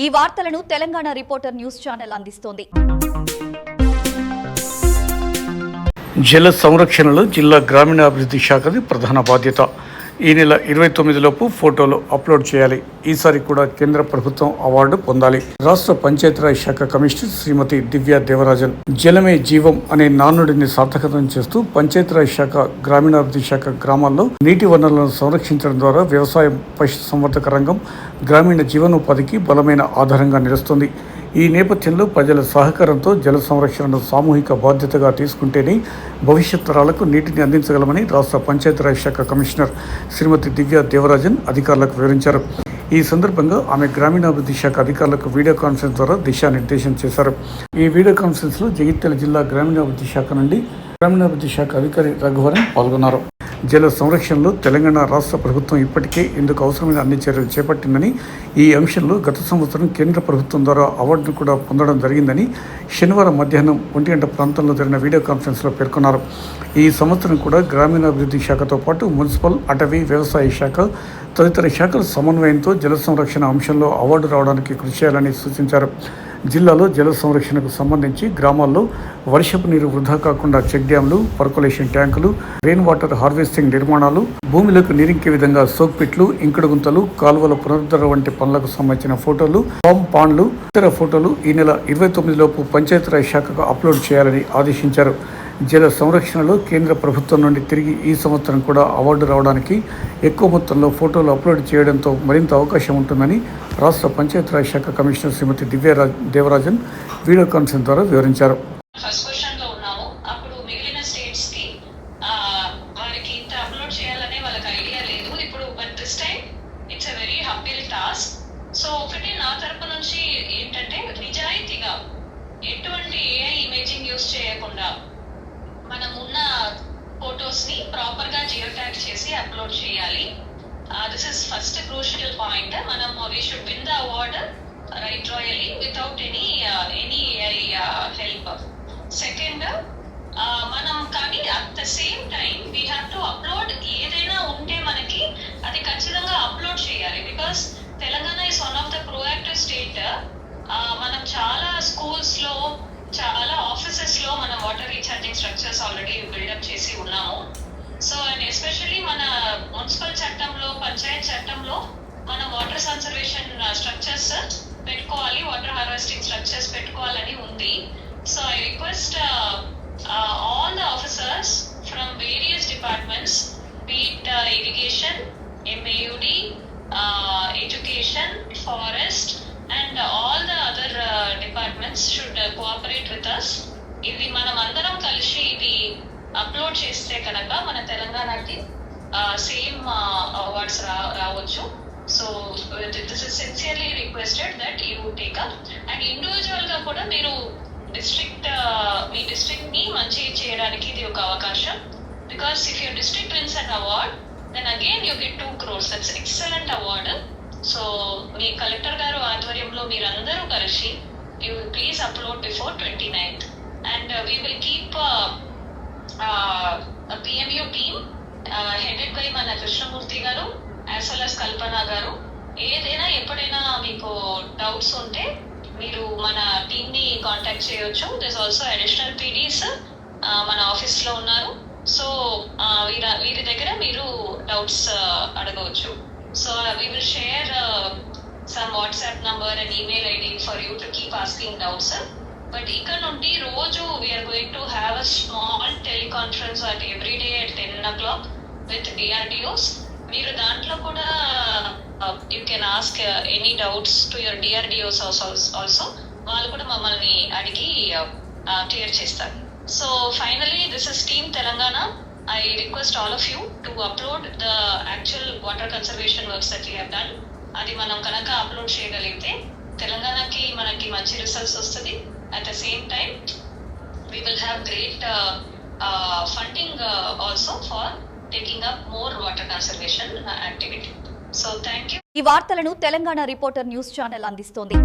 ఈ వార్తలను Telangana reporter news channel అందిస్తోంది. జల సంరక్షణలో జిల్లా గ్రామీణాభివృద్ధి శాఖది ప్రధాన బాధ్యత. ఈ నెల 29 లోపు ఫోటోలు అప్లోడ్ చేయాలి. ఈసారి కూడా కేంద్ర ప్రభుత్వం అవార్డు పొందాలి. రాష్ట్ర పంచాయతీరాజ్ శాఖ కమిషనర్ శ్రీమతి దివ్య దేవరాజన్ జలమే జీవం అనే నానుడిని సార్థకతం చేస్తూ పంచాయతీరాజ్ శాఖ గ్రామీణాభివృద్ధి శాఖ గ్రామాల్లో నీటి వనరులను సంరక్షించడం ద్వారా వ్యవసాయం, పశు సంవర్ధక రంగం, గ్రామీణ జీవనోపాధికి బలమైన ఆధారంగా నిలుస్తుంది. ఈ నేపథ్యంలో ప్రజల సహకారంతో జల సంరక్షణను సామూహిక బాధ్యతగా తీసుకుంటేనే భవిష్యత్ తరాలకు నీటిని అందించగలమని రాష్ట్ర పంచాయతీరాజ్ శాఖ కమిషనర్ శ్రీమతి దివ్య దేవరాజన్ అధికారులకు వివరించారు. ఈ సందర్భంగా ఆమె గ్రామీణాభివృద్ధి శాఖ అధికారులకు వీడియో కాన్ఫరెన్స్ ద్వారా దిశానిర్దేశం చేశారు. ఈ వీడియో కాన్ఫరెన్స్లో జగిత్యాల జిల్లా గ్రామీణాభివృద్ధి శాఖ నుండి గ్రామీణాభివృద్ధి శాఖ అధికారి రఘువరన్ పాల్గొన్నారు. జల సంరక్షణలో తెలంగాణ రాష్ట్ర ప్రభుత్వం ఇప్పటికే ఇందుకు అవసరమైన అన్ని చర్యలు చేపట్టిందని, ఈ అంశంలో గత సంవత్సరం కేంద్ర ప్రభుత్వం ద్వారా అవార్డును కూడా పొందడం జరిగిందని శనివారం మధ్యాహ్నం 1 గంట ప్రాంతంలో జరిగిన వీడియో కాన్ఫరెన్స్లో పేర్కొన్నారు. ఈ సంవత్సరం కూడా గ్రామీణాభివృద్ధి శాఖతో పాటు మున్సిపల్, అటవీ, వ్యవసాయ శాఖ తదితర శాఖల సమన్వయంతో జల సంరక్షణ అంశంలో అవార్డు రావడానికి కృషి చేయాలని సూచించారు. జిల్లాలో జల సంరక్షణకు సంబంధించి గ్రామాల్లో వర్షపు నీరు వృధా కాకుండా చెక్ డ్యాంలు, పర్కులేషన్ ట్యాంకులు, రెయిన్ వాటర్ హార్వెస్టింగ్ నిర్మాణాలు, భూమిలోకి నీరింకే విధంగా సోక్ పిట్లు, ఇంకుడు గుంతలు, కాలువల పునరుద్ధరణ వంటి పనులకు సంబంధించిన ఫోటోలు, పాండ్లు, ఇతర ఫోటోలు ఈ నెల 29 లోపు పంచాయతీరాజ్ శాఖకు అప్లోడ్ చేయాలని ఆదేశించారు. జల సంరక్షణలో కేంద్ర ప్రభుత్వం నుండి తిరిగి ఈ సంవత్సరం కూడా అవార్డు రావడానికి ఎక్కువ మొత్తంలో ఫోటోలు అప్లోడ్ చేయడంతో మరింత అవకాశం ఉంటుందని రాష్ట్ర పంచాయతీరాజ్ శాఖ commissioner Shrimati Divya Devarajan video conference ద్వారా వివరించారు. మనం ఉన్న ఫోటోస్ ని ప్రాపర్ గా జియో ట్యాగ్ చేసి అప్లోడ్ చేయాలి. This is first crucial point. మనం we should win the award right royally without any help. Second, మనం కానీ at the same time we have to upload. ఏదైనా ఉంటే మనకి అది ఖచ్చితంగా అప్లోడ్ చేయాలి. Because Telangana is one of the proactive state. మనం చాలా స్కూల్స్ లో, చాలా ఆఫీసెస్ లో మన water recharging structures already build up చేసి ఉన్నాము. సో అండ్ ఎస్పెషల్లీ మన మున్సిపల్ చట్టంలో, పంచాయత్ చట్టంలో మన వాటర్ కన్సర్వేషన్ స్ట్రక్చర్స్ పెట్టుకోవాలి, వాటర్ హార్వెస్టింగ్ స్ట్రక్చర్స్ పెట్టుకోవాలని ఉంది. So I request all the officers from various departments, be it irrigation, MAUD, education, forest and all the other departments should cooperate with us. ఇది మనం అందరం కలిసి ఇది అప్లోడ్ చేస్తే కనుక మన తెలంగాణకి సేమ్ అవార్డ్స్ రావచ్చు. So this is sincerely requested that you take up. And individual గా కూడా మీరు మీ డిస్ట్రిక్ట్ ని మంచి చేయడానికి ఇది ఒక అవకాశం. Because if your district wins an award, then again you get 2 crores. That's excellent award. So మీ కలెక్టర్ గారు ఆధ్వర్యంలో మీరందరూ కలిసి you please upload before 29th. And we will keep PMU team headed by మన కృష్ణమూర్తి గారు యాజ్ వెల్ యాజ్ కల్పన గారు. ఏదైనా ఎప్పుడైనా మీకు డౌట్స్ ఉంటే మీరు మన టీమ్ ని కాంటాక్ట్ చేయొచ్చు. దిస్ ఆల్సో అడిషనల్ PDs మన ఆఫీస్ లో ఉన్నారు. సో వీరి దగ్గర మీరు డౌట్స్ అడగవచ్చు. So we will share some WhatsApp number and email ID for you to keep asking doubts. But ఇక్కడ నుండి రోజు we are going to have a small teleconference at every day at 10 o'clock with DRDOs. మీరు దాంట్లో కూడా you can ask any doubts to your DRDOs also. వాళ్ళు కూడా మమ్మల్ని అడిగి క్లియర్ చేస్తారు. So finally, this is Team Telangana. I request all of you to upload the actual water conservation works that you have done. అది మనం కనుక upload చేయగలిగితే తెలంగాణకి మనకి మంచి రిజల్ట్స్ వస్తుంది. At the same time we will have great funding also for taking up more water conservation activity. So thank you. ఈ వార్తలను తెలంగాణ రిపోర్టర్ న్యూస్ ఛానల్ అందిస్తోంది.